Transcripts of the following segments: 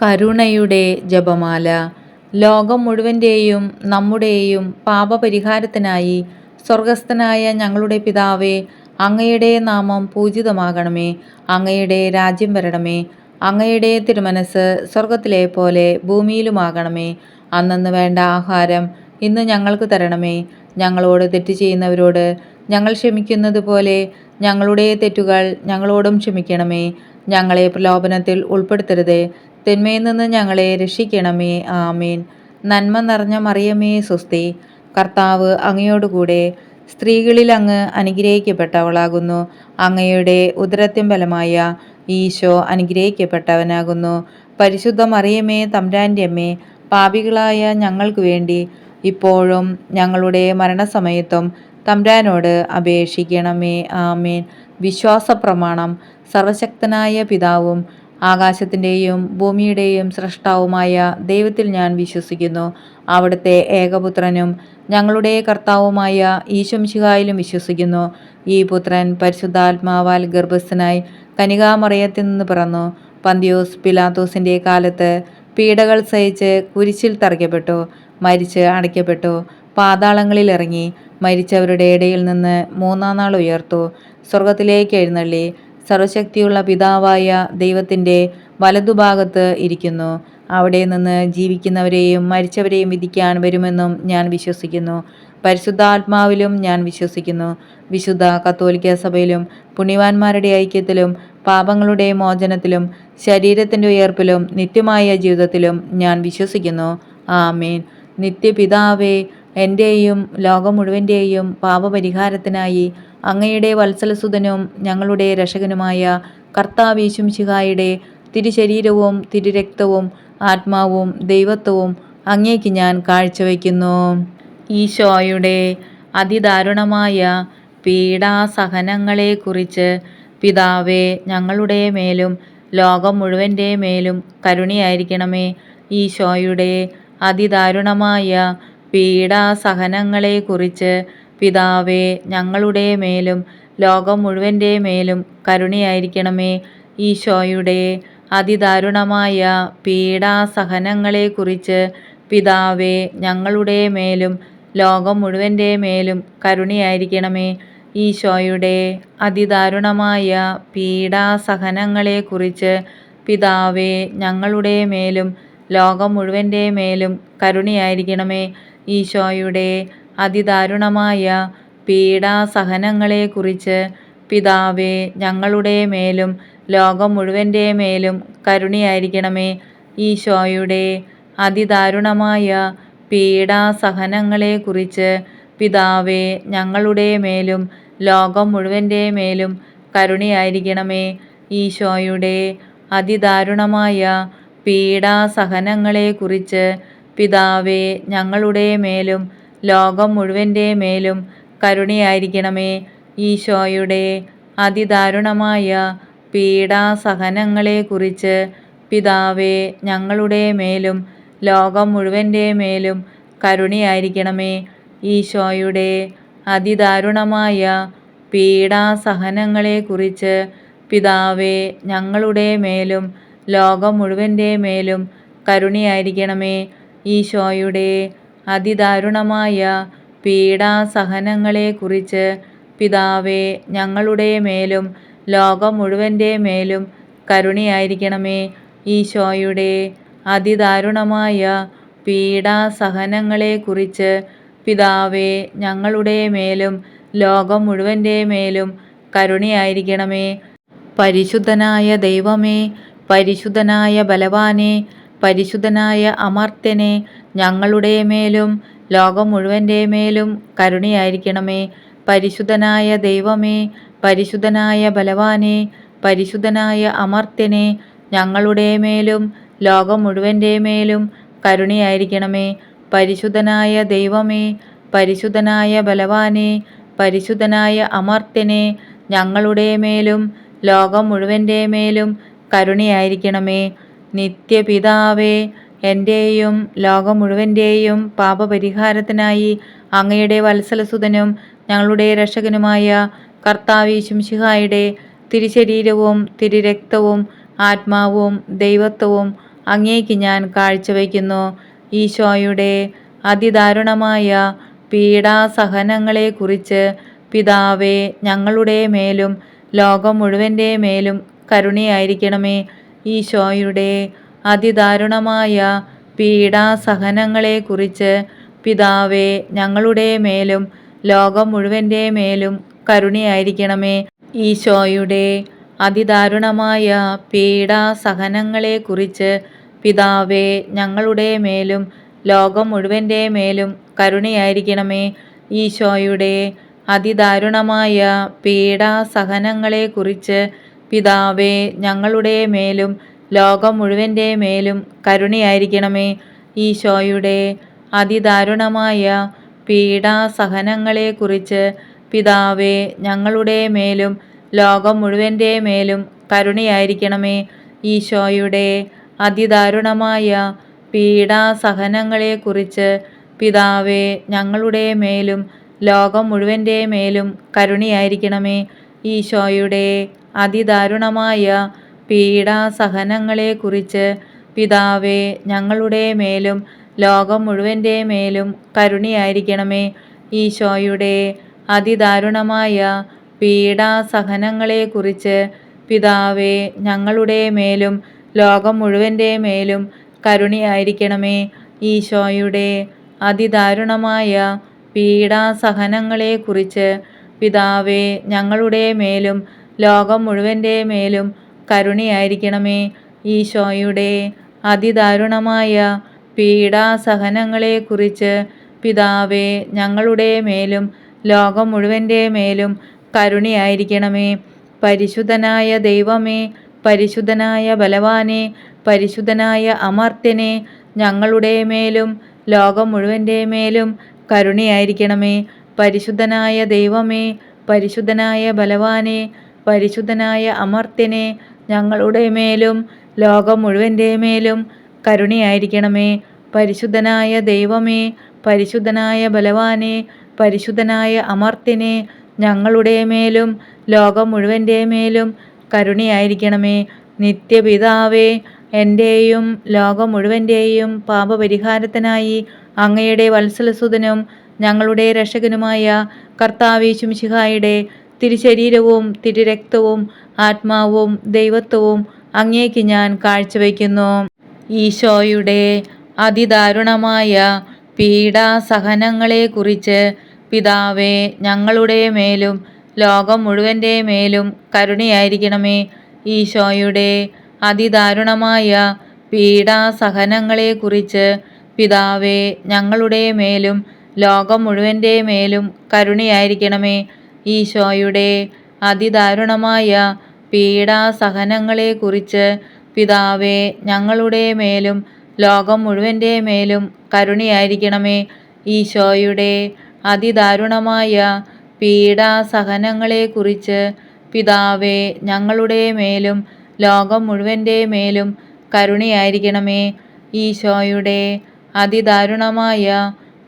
കരുണയുടെ ജപമാല. ലോകം മുഴുവൻ്റെയും നമ്മുടെയും പാപപരിഹാരത്തിനായി സ്വർഗസ്ഥനായ ഞങ്ങളുടെ പിതാവേ, അങ്ങയുടെ നാമം പൂജിതമാകണമേ. അങ്ങയുടെ രാജ്യം വരണമേ. അങ്ങയുടെ തിരുമനസ് സ്വർഗത്തിലെ പോലെ ഭൂമിയിലുമാകണമേ. അന്നന്ന് വേണ്ട ആഹാരം ഇന്ന് ഞങ്ങൾക്ക് തരണമേ. ഞങ്ങളോട് തെറ്റ് ചെയ്യുന്നവരോട് ഞങ്ങൾ ക്ഷമിക്കുന്നത് പോലെ ഞങ്ങളുടെ തെറ്റുകൾ ഞങ്ങളോടും ക്ഷമിക്കണമേ. ഞങ്ങളെ പ്രലോഭനത്തിൽ ഉൾപ്പെടുത്തരുതേ, തിന്മയിൽ നിന്ന് ഞങ്ങളെ രക്ഷിക്കണമേ. ആമേൻ. നന്മ നിറഞ്ഞ മറിയമേ സ്വസ്തി, കർത്താവ് അങ്ങയോടുകൂടെ സ്ത്രീകളിൽ അങ്ങ് അനുഗ്രഹിക്കപ്പെട്ടവളാകുന്നു. അങ്ങയുടെ ഉദരത്തിൻ ഫലമായ ഈശോ അനുഗ്രഹിക്കപ്പെട്ടവനാകുന്നു. പരിശുദ്ധ മറിയമേ തമ്പുരാൻ്റെ അമ്മേ, പാപികളായ ഞങ്ങൾക്ക് വേണ്ടി ഇപ്പോഴും ഞങ്ങളുടെ മരണസമയത്തും തമ്പുരാനോട് അപേക്ഷിക്കണമേ. ആമേൻ. വിശ്വാസപ്രമാണം. സർവശക്തനായ പിതാവും ആകാശത്തിൻ്റെയും ഭൂമിയുടെയും സ്രഷ്ടാവുമായ ദൈവത്തിൽ ഞാൻ വിശ്വസിക്കുന്നു. അവിടുത്തെ ഏകപുത്രനും ഞങ്ങളുടെ കർത്താവുമായ ഈശോമിശിഹായിലും വിശ്വസിക്കുന്നു. ഈ പുത്രൻ പരിശുദ്ധാത്മാവാൽ ഗർഭസ്ഥനായി കന്യകാമറിയത്തിൽ നിന്ന് പിറന്നു. പന്തിയോസ് പിലാത്തോസിൻ്റെ കാലത്ത് പീഡകൾ സഹിച്ച് കുരിശിൽ തറയ്ക്കപ്പെട്ടു, മരിച്ച് അടയ്ക്കപ്പെട്ടു, പാതാളങ്ങളിൽ ഇറങ്ങി, മരിച്ചവരുടെ ഇടയിൽ നിന്ന് മൂന്നാം നാൾ ഉയർത്തു, സ്വർഗത്തിലേക്ക് എഴുന്നള്ളി, സർവശക്തിയുള്ള പിതാവായ ദൈവത്തിൻ്റെ വലതുഭാഗത്ത് ഇരിക്കുന്നു. അവിടെ നിന്ന് ജീവിക്കുന്നവരെയും മരിച്ചവരെയും വിധിക്കാൻ വരുമെന്നും ഞാൻ വിശ്വസിക്കുന്നു. പരിശുദ്ധാത്മാവിലും ഞാൻ വിശ്വസിക്കുന്നു. വിശുദ്ധ കത്തോലിക്ക സഭയിലും പുണ്യവാന്മാരുടെ ഐക്യത്തിലും പാപങ്ങളുടെ മോചനത്തിലും ശരീരത്തിൻ്റെ ഉയർപ്പിലും നിത്യമായ ജീവിതത്തിലും ഞാൻ വിശ്വസിക്കുന്നു. ആമേൻ. നിത്യപിതാവേ, എൻ്റെയും ലോകം മുഴുവൻ്റെയും പാപപരിഹാരത്തിനായി അങ്ങയുടെ വത്സലസുതനും ഞങ്ങളുടെ രക്ഷകനുമായ കർത്താവ് യേശുമിശിഹായുടെ തിരുശരീരവും തിരുരക്തവും ആത്മാവും ദൈവത്വവും അങ്ങേക്ക് ഞാൻ കാഴ്ചവെക്കുന്നു. ഈശോയുടെ അതിദാരുണമായ പീഡാസഹനങ്ങളെക്കുറിച്ച് പിതാവേ, ഞങ്ങളുടെ മേലും ലോകം മുഴുവൻ്റെ മേലും കരുണയായിരിക്കണമേ. ഈശോയുടെ അതിദാരുണമായ പീഡാസഹനങ്ങളെക്കുറിച്ച് പിതാവേ, ഞങ്ങളുടെ മേലും ലോകം മുഴുവൻ്റെ മേലും കരുണയായിരിക്കണമേ. ഈശോയുടെ അതിദാരുണമായ പീഡാസഹനങ്ങളെക്കുറിച്ച് പിതാവേ, ഞങ്ങളുടെ മേലും ലോകം മുഴുവൻ്റെ മേലും കരുണയായിരിക്കണമേ. ഈശോയുടെ അതിദാരുണമായ പീഡാസഹനങ്ങളെക്കുറിച്ച് പിതാവേ, ഞങ്ങളുടെ മേലും ലോകം മുഴുവൻ്റെ മേലും കരുണയായിരിക്കണമേ. ഈശോയുടെ അതിദാരുണമായ പീഡാസഹനങ്ങളെക്കുറിച്ച് പിതാവേ, ഞങ്ങളുടെ മേലും ലോകം മുഴുവൻ്റെ മേലും കരുണയായിരിക്കണമേ. ഈശോയുടെ അതിദാരുണമായ പീഡാസഹനങ്ങളെക്കുറിച്ച് പിതാവേ, ഞങ്ങളുടെ മേലും ലോകം മുഴുവൻ്റെ മേലും കരുണയായിരിക്കണമേ. ഈശോയുടെ അതിദാരുണമായ പീഡാസഹനങ്ങളെക്കുറിച്ച് പിതാവേ, ഞങ്ങളുടെ മേലും ലോകം മുഴുവൻ്റെ മേലും കരുണയായിരിക്കണമേ. ഈശോയുടെ അതിദാരുണമായ പീഡാസഹനങ്ങളെക്കുറിച്ച് പിതാവേ, ഞങ്ങളുടെ മേലും ലോകം മുഴുവൻ്റെ മേലും കരുണയായിരിക്കണമേ. ഈശോയുടെ അതിദാരുണമായ പീഡാസഹനങ്ങളെക്കുറിച്ച് പിതാവേ, ഞങ്ങളുടെ മേലും ലോകം മുഴുവൻ്റെ മേലും കരുണയായിരിക്കണമേ. ഈശോയുടെ അതിദാരുണമായ പീഡാസഹനങ്ങളെക്കുറിച്ച് പിതാവേ, ഞങ്ങളുടെ മേലും ലോകം മുഴുവൻ്റെ മേലും കരുണയായിരിക്കണമേ. ഈശോയുടെ അതിദാരുണമായ പീഡാസഹനങ്ങളെക്കുറിച്ച് പിതാവേ, ഞങ്ങളുടെ മേലും ലോകം മുഴുവൻ്റെ മേലും കരുണയായിരിക്കണമേ. പരിശുദ്ധനായ ദൈവമേ, പരിശുദ്ധനായ ബലവാനെ, പരിശുദ്ധനായ അമർത്യനെ, ഞങ്ങളുടെ മേലും ലോകം മുഴുവൻ്റെ മേലും കരുണയായിരിക്കണമേ. പരിശുദ്ധനായ ദൈവമേ, പരിശുദ്ധനായ ബലവാനെ, പരിശുദ്ധനായ അമർത്യനെ, ഞങ്ങളുടെ മേലും ലോകം മുഴുവൻ്റെ മേലും കരുണയായിരിക്കണമേ. പരിശുദ്ധനായ ദൈവമേ, പരിശുദ്ധനായ ബലവാനെ, പരിശുദ്ധനായ അമർത്യനെ, ഞങ്ങളുടെ മേലും ലോകം മുഴുവൻ്റെ മേലും കരുണയായിരിക്കണമേ. നിത്യപിതാവേ, എൻ്റെയും ലോകം മുഴുവൻ്റെയും പാപപരിഹാരത്തിനായി അങ്ങയുടെ വത്സലസുതനും ഞങ്ങളുടെ രക്ഷകനുമായ കർത്താവ് യേശുമിശിഹായുടെ തിരുശരീരവും തിരുരക്തവും ആത്മാവും ദൈവത്വവും അങ്ങേക്ക് ഞാൻ കാഴ്ചവെക്കുന്നു. ഈശോയുടെ അതിദാരുണമായ പീഡാസഹനങ്ങളെക്കുറിച്ച് പിതാവേ, ഞങ്ങളുടെ മേലും ലോകം മുഴുവൻ്റെ മേലും കരുണയായിരിക്കണമേ. ഈശോയുടെ അതിദാരുണമായ പീഡാസഹനങ്ങളെക്കുറിച്ച് പിതാവേ, ഞങ്ങളുടെ മേലും ലോകം മുഴുവൻ്റെ മേലും കരുണയായിരിക്കണമേ. ഈശോയുടെ അതിദാരുണമായ പീഡാസഹനങ്ങളെക്കുറിച്ച് പിതാവേ, ഞങ്ങളുടെ മേലും ലോകം മുഴുവൻ്റെ മേലും കരുണയായിരിക്കണമേ. ഈശോയുടെ അതിദാരുണമായ പീഡാസഹനങ്ങളെക്കുറിച്ച് പിതാവേ, ഞങ്ങളുടെ മേലും ലോകം മുഴുവൻ്റെ മേലും കരുണയായിരിക്കണമേ. ഈശോയുടെ അതിദാരുണമായ പീഡാസഹനങ്ങളെക്കുറിച്ച് പിതാവേ, ഞങ്ങളുടെ മേലും ലോകം മുഴുവൻ്റെ മേലും കരുണയായിരിക്കണമേ. ഈശോയുടെ അതിദാരുണമായ പീഡാസഹനങ്ങളെക്കുറിച്ച് പിതാവേ, ഞങ്ങളുടെ മേലും ലോകം മുഴുവൻ്റെ മേലും കരുണയായിരിക്കണമേ. ഈശോയുടെ അതിദാരുണമായ പീഡാസഹനങ്ങളെക്കുറിച്ച് പിതാവേ, ഞങ്ങളുടെ മേലും ലോകം മുഴുവൻ്റെ മേലും കരുണയായിരിക്കണമേ. ഈശോയുടെ അതിദാരുണമായ പീഡാസഹനങ്ങളെക്കുറിച്ച് പിതാവേ, ഞങ്ങളുടെ മേലും ലോകം മുഴുവൻ്റെ മേലും കരുണയായിരിക്കണമേ. ഈശോയുടെ അതിദാരുണമായ പീഡാസഹനങ്ങളെക്കുറിച്ച് പിതാവേ, ഞങ്ങളുടെ മേലും ലോകം മുഴുവൻ്റെ മേലും കരുണയായിരിക്കണമേ. ഈശോയുടെ അതിദാരുണമായ പീഡാസഹനങ്ങളെക്കുറിച്ച് പിതാവേ, ഞങ്ങളുടെ മേലും ലോകം മുഴുവൻ്റെ മേലും കരുണയായിരിക്കണമേ. പരിശുദ്ധനായ ദൈവമേ, പരിശുദ്ധനായ ബലവാനെ, പരിശുദ്ധനായ അമർത്യനെ, ഞങ്ങളുടെ മേലും ലോകം മുഴുവൻ്റെ മേലും കരുണയായിരിക്കണമേ. പരിശുദ്ധനായ ദൈവമേ, പരിശുദ്ധനായ ബലവാനെ, പരിശുദ്ധനായ അമർത്യനെ, ഞങ്ങളുടെ മേലും ലോകം മുഴുവൻ്റെ മേലും കരുണയായിരിക്കണമേ. പരിശുദ്ധനായ ദൈവമേ, പരിശുദ്ധനായ ബലവാനെ, പരിശുദ്ധനായ അമർത്യനെ, ഞങ്ങളുടെ മേലും ലോകം മുഴുവൻ്റെ മേലും കരുണയായിരിക്കണമേ. നിത്യപിതാവേ, എൻ്റെയും ലോകം മുഴുവൻ്റെയും പാപപരിഹാരത്തിനായി അങ്ങയുടെ വത്സലസുതനും ഞങ്ങളുടെ രക്ഷകനുമായ കർത്താവേശു മിശിഹായുടെ തിരുശരീരവും തിരുരക്തവും ആത്മാവും ദൈവത്വവും അങ്ങേക്ക് ഞാൻ കാഴ്ചവെക്കുന്നു. ഈശോയുടെ അതിദാരുണമായ പീഡാസഹനങ്ങളെക്കുറിച്ച് പിതാവേ, ഞങ്ങളുടെ മേലും ലോകം മുഴുവൻ്റെ മേലും കരുണയായിരിക്കണമേ. ഈശോയുടെ അതിദാരുണമായ പീഡാസഹനങ്ങളെക്കുറിച്ച് പിതാവേ, ഞങ്ങളുടെ മേലും ലോകം മുഴുവൻ്റെ മേലും കരുണയായിരിക്കണമേ. ഈശോയുടെ അതിദാരുണമായ പീഡാസഹനങ്ങളെക്കുറിച്ച് പിതാവേ, ഞങ്ങളുടെ മേലും ലോകം മുഴുവൻ്റെ മേലും കരുണയായിരിക്കണമേ. ഈശോയുടെ അതിദാരുണമായ പീഡാസഹനങ്ങളെക്കുറിച്ച് പിതാവേ, ഞങ്ങളുടെ മേലും ലോകം മുഴുവൻ്റെ മേലും കരുണയായിരിക്കണമേ. ഈശോയുടെ അതിദാരുണമായ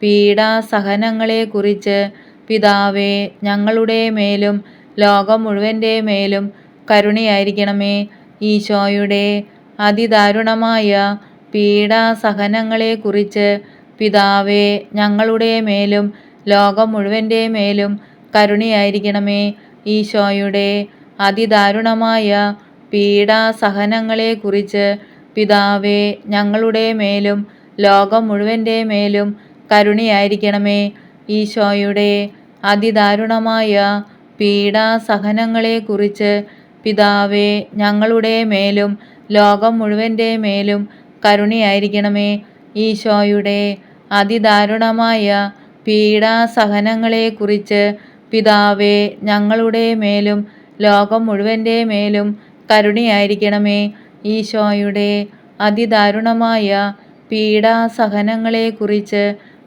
പീഡാസഹനങ്ങളെക്കുറിച്ച് പിതാവേ, ഞങ്ങളുടെ മേലും ലോകം മുഴുവൻ്റെ മേലും കരുണയായിരിക്കണമേ. ഈശോയുടെ അതിദാരുണമായ പീഡാസഹനങ്ങളെക്കുറിച്ച് പിതാവേ, ഞങ്ങളുടെ മേലും ലോകം മുഴുവൻ്റെ മേലും കരുണയായിരിക്കണമേ. ഈശോയുടെ അതിദാരുണമായ പീഡാസഹനങ്ങളെക്കുറിച്ച് പിതാവേ, ഞങ്ങളുടെ മേലും ലോകം മുഴുവൻ്റെ മേലും കരുണയായിരിക്കണമേ. ഈശോയുടെ അതിദാരുണമായ പീഡാസഹനങ്ങളെക്കുറിച്ച് പിതാവേ, ഞങ്ങളുടെ മേലും ലോകം മുഴുവൻ്റെ മേലും കരുണയായിരിക്കണമേ. ഈശോയുടെ അതിദാരുണമായ പീഡാസഹനങ്ങളെക്കുറിച്ച് പിതാവേ, ഞങ്ങളുടെ മേലും ലോകം മുഴുവൻ്റെ മേലും കരുണയായിരിക്കണമേ. ഈശോയുടെ അതിദാരുണമായ പീഡാസഹനങ്ങളെക്കുറിച്ച്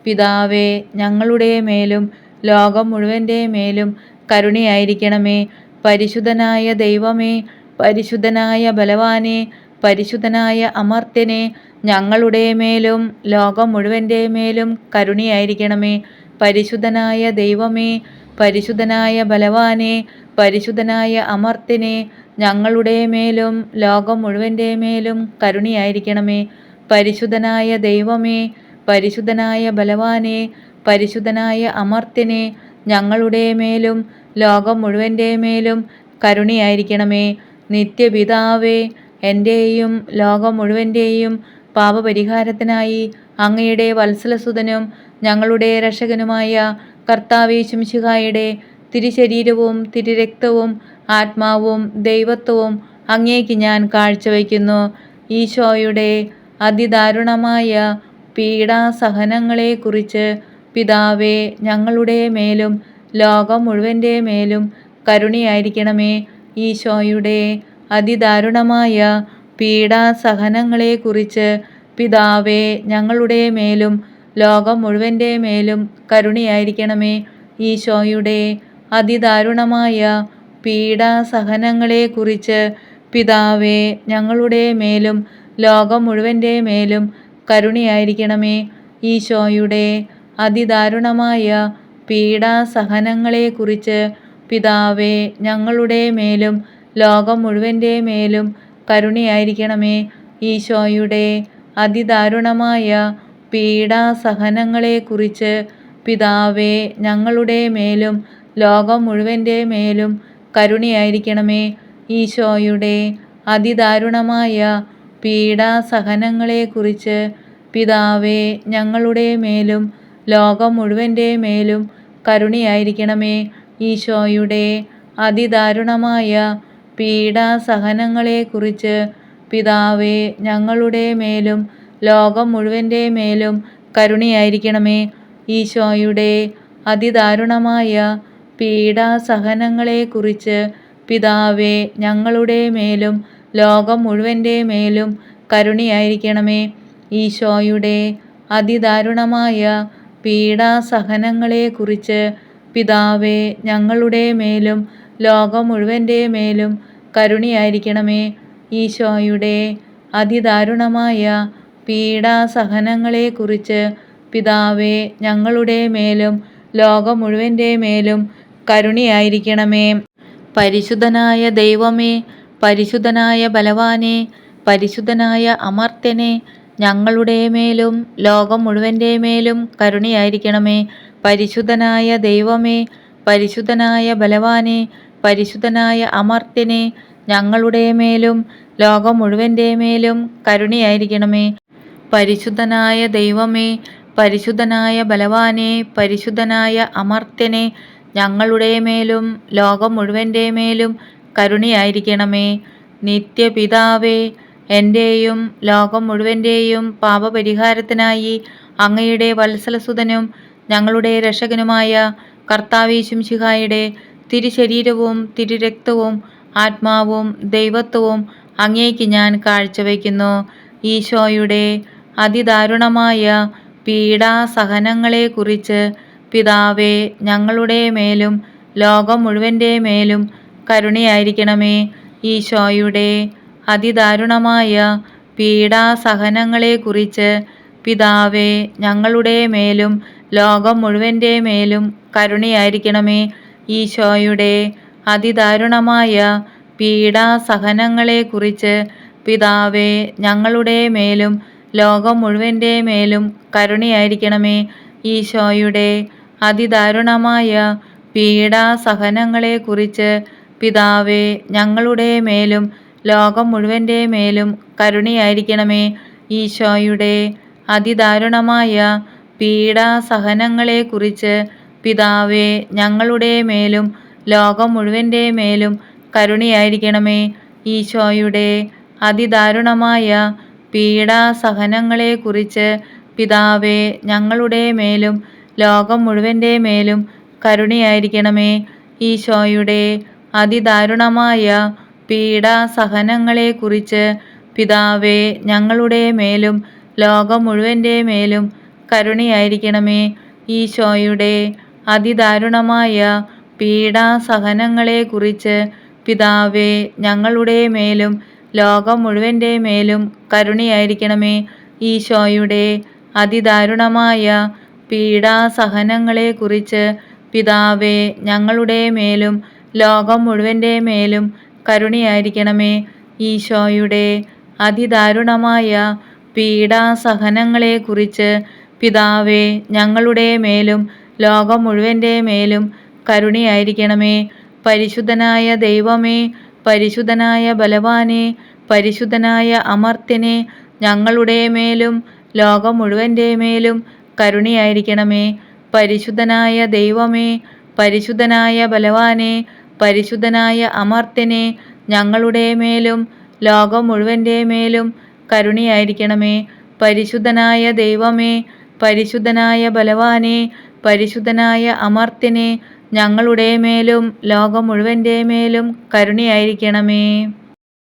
പിതാവേ, ഞങ്ങളുടെ മേലും ലോകം മുഴുവൻ്റെ മേലും കരുണയായിരിക്കണമേ. പരിശുദ്ധനായ ദൈവമേ, പരിശുദ്ധനായ ബലവാനെ, പരിശുദ്ധനായ അമർത്യനെ, ഞങ്ങളുടെ മേലും ലോകം മുഴുവൻ്റെ മേലും കരുണയായിരിക്കണമേ. പരിശുദ്ധനായ ദൈവമേ, പരിശുദ്ധനായ ബലവാനെ, പരിശുദ്ധനായ അമർത്യനെ, ഞങ്ങളുടെ മേലും ലോകം മുഴുവൻ്റെ മേലും കരുണയായിരിക്കണമേ. പരിശുദ്ധനായ ദൈവമേ, പരിശുദ്ധനായ ബലവാനെ, പരിശുദ്ധനായ അമർത്യനെ, ഞങ്ങളുടെ മേലും ലോകം മുഴുവൻ്റെ മേലും കരുണയായിരിക്കണമേ. നിത്യപിതാവേ, എൻ്റെയും ലോകം മുഴുവൻ്റെയും പാപപരിഹാരത്തിനായി അങ്ങയുടെ വത്സലസുതനും ഞങ്ങളുടെ രക്ഷകനുമായ കർത്താവേശുമിശിഹായുടെ തിരുശരീരവും തിരുരക്തവും ആത്മാവും ദൈവത്വവും അങ്ങേക്ക് ഞാൻ കാഴ്ചവെക്കുന്നു. ഈശോയുടെ അതിദാരുണമായ പീഡാസഹനങ്ങളെക്കുറിച്ച് പിതാവേ, ഞങ്ങളുടെ മേലും ലോകം മുഴുവൻ്റെ മേലും കരുണയായിരിക്കണമേ. ഈശോയുടെ അതിദാരുണമായ പീഡാസഹനങ്ങളെക്കുറിച്ച് പിതാവേ, ഞങ്ങളുടെ മേലും ലോകം മുഴുവൻ്റെ മേലും കരുണയായിരിക്കണമേ. ഈശോയുടെ അതിദാരുണമായ പീഡാസഹനങ്ങളെക്കുറിച്ച് പിതാവേ, ഞങ്ങളുടെ മേലും ലോകം മുഴുവൻ്റെ മേലും കരുണയായിരിക്കണമേ. ഈശോയുടെ അതിദാരുണമായ പീഡാസഹനങ്ങളെക്കുറിച്ച് പിതാവേ, ഞങ്ങളുടെ മേലും ലോകം മുഴുവൻ്റെ മേലും കരുണയായിരിക്കണമേ. ഈശോയുടെ അതിദാരുണമായ പീഡാസഹനങ്ങളെക്കുറിച്ച് പിതാവേ, ഞങ്ങളുടെ മേലും ലോകം മുഴുവൻ്റെ മേലും കരുണയായിരിക്കണമേ. ഈശോയുടെ അതിദാരുണമായ പീഡാസഹനങ്ങളെക്കുറിച്ച് പിതാവേ, ഞങ്ങളുടെ മേലും ലോകം മുഴുവൻ്റെ മേലും കരുണയായിരിക്കണമേ. ഈശോയുടെ അതിദാരുണമായ പീഡാസഹനങ്ങളെക്കുറിച്ച് പിതാവേ, ഞങ്ങളുടെ മേലും ലോകം മുഴുവൻ്റെ മേലും കരുണയായിരിക്കണമേ. ഈശോയുടെ അതിദാരുണമായ പീഡാസഹനങ്ങളെക്കുറിച്ച് പിതാവേ, ഞങ്ങളുടെ മേലും ലോകം മുഴുവൻ്റെ മേലും കരുണയായിരിക്കണമേ. ഈശോയുടെ അതിദാരുണമായ പീഡാസഹനങ്ങളെക്കുറിച്ച് പിതാവേ, ഞങ്ങളുടെ മേലും ലോകം മുഴുവൻ്റെ മേലും കരുണയായിരിക്കണമേ. ഈശോയുടെ അതിദാരുണമായ പീഡാസഹനങ്ങളെക്കുറിച്ച് പിതാവേ, ഞങ്ങളുടെ മേലും ലോകം മുഴുവൻ്റെ മേലും കരുണയായിരിക്കണമേ. പരിശുദ്ധനായ ദൈവമേ, പരിശുദ്ധനായ ബലവാനെ, പരിശുദ്ധനായ അമർത്യനെ, ഞങ്ങളുടെ മേലും ലോകം മുഴുവൻ്റെ മേലും കരുണയായിരിക്കണമേ. പരിശുദ്ധനായ ദൈവമേ, പരിശുദ്ധനായ ബലവാനെ, പരിശുദ്ധനായ അമർത്യനെ, ഞങ്ങളുടെ മേലും ലോകം മുഴുവൻ്റെ മേലും കരുണയായിരിക്കണമേ. പരിശുദ്ധനായ ദൈവമേ, പരിശുദ്ധനായ ബലവാനെ, പരിശുദ്ധനായ അമർത്യനെ, ഞങ്ങളുടെ മേലും ലോകം മുഴുവൻ്റെ മേലും കരുണയായിരിക്കണമേ. നിത്യപിതാവേ, എൻ്റെയും ലോകം മുഴുവൻ്റെയും പാപപരിഹാരത്തിനായി അങ്ങയുടെ വത്സലസുതനും ഞങ്ങളുടെ രക്ഷകനുമായ കർത്താവേശുമിശിഹായുടെ തിരുശരീരവും തിരുരക്തവും ആത്മാവും ദൈവത്വവും അങ്ങേക്ക് ഞാൻ കാഴ്ചവെക്കുന്നു. ഈശോയുടെ അതിദാരുണമായ പീഡാസഹനങ്ങളെക്കുറിച്ച് പിതാവേ, ഞങ്ങളുടെ മേലും ലോകം മുഴുവൻ്റെ മേലും കരുണയായിരിക്കണമേ. ഈശോയുടെ അതിദാരുണമായ പീഡാസഹനങ്ങളെക്കുറിച്ച് പിതാവേ, ഞങ്ങളുടെ മേലും ലോകം മുഴുവൻ്റെ മേലും കരുണയായിരിക്കണമേ. ഈശോയുടെ അതിദാരുണമായ പീഡാസഹനങ്ങളെക്കുറിച്ച് പിതാവേ, ഞങ്ങളുടെ മേലും ലോകം മുഴുവൻ്റെ മേലും കരുണയായിരിക്കണമേ. ഈശോയുടെ അതിദാരുണമായ പീഡാസഹനങ്ങളെക്കുറിച്ച് പിതാവേ, ഞങ്ങളുടെ മേലും ലോകം മുഴുവൻ്റെ മേലും കരുണയായിരിക്കണമേ. ഈശോയുടെ അതിദാരുണമായ പീഡാസഹനങ്ങളെക്കുറിച്ച് പിതാവേ, ഞങ്ങളുടെ മേലും ലോകം മുഴുവൻ്റെ മേലും കരുണയായിരിക്കണമേ. ഈശോയുടെ അതിദാരുണമായ പീഡാസഹനങ്ങളെക്കുറിച്ച് പിതാവേ, ഞങ്ങളുടെ മേലും ലോകം മുഴുവൻ്റെ മേലും കരുണയായിരിക്കണമേ. ഈശോയുടെ അതിദാരുണമായ പീഡാസഹനങ്ങളെക്കുറിച്ച് പിതാവേ, ഞങ്ങളുടെ മേലും ലോകം മുഴുവൻ്റെ മേലും കരുണയായിരിക്കണമേ. ഈശോയുടെ അതിദാരുണമായ പീഡാസഹനങ്ങളെക്കുറിച്ച് പിതാവേ, ഞങ്ങളുടെ മേലും ലോകം മുഴുവൻ്റെ മേലും കരുണയായിരിക്കണമേ. ഈശോയുടെ അതിദാരുണമായ പീഡാസഹനങ്ങളെക്കുറിച്ച് പിതാവേ, ഞങ്ങളുടെ മേലും ലോകം മുഴുവൻ്റെ മേലും കരുണയായിരിക്കണമേ. ഈശോയുടെ അതിദാരുണമായ പീഡാസഹനങ്ങളെക്കുറിച്ച് പിതാവേ, ഞങ്ങളുടെ മേലും ലോകം മുഴുവൻ്റെ മേലും കരുണയായിരിക്കണമേ. പരിശുദ്ധനായ ദൈവമേ, പരിശുദ്ധനായ ബലവാനെ, പരിശുദ്ധനായ അമർത്യനെ, ഞങ്ങളുടെ മേലും ലോകം മുഴുവൻ്റെ മേലും കരുണയായിരിക്കണമേ. പരിശുദ്ധനായ ദൈവമേ, പരിശുദ്ധനായ ബലവാനെ, പരിശുദ്ധനായ അമർത്യനെ, ഞങ്ങളുടെ മേലും ലോകം മുഴുവൻ്റെ മേലും കരുണയായിരിക്കണമേ. പരിശുദ്ധനായ ദൈവമേ, പരിശുദ്ധനായ ബലവാനെ, പരിശുദ്ധനായ അമർത്യനെ, ഞങ്ങളുടെ മേലും ലോകം മുഴുവൻ്റെ മേലും കരുണയായിരിക്കണമേ.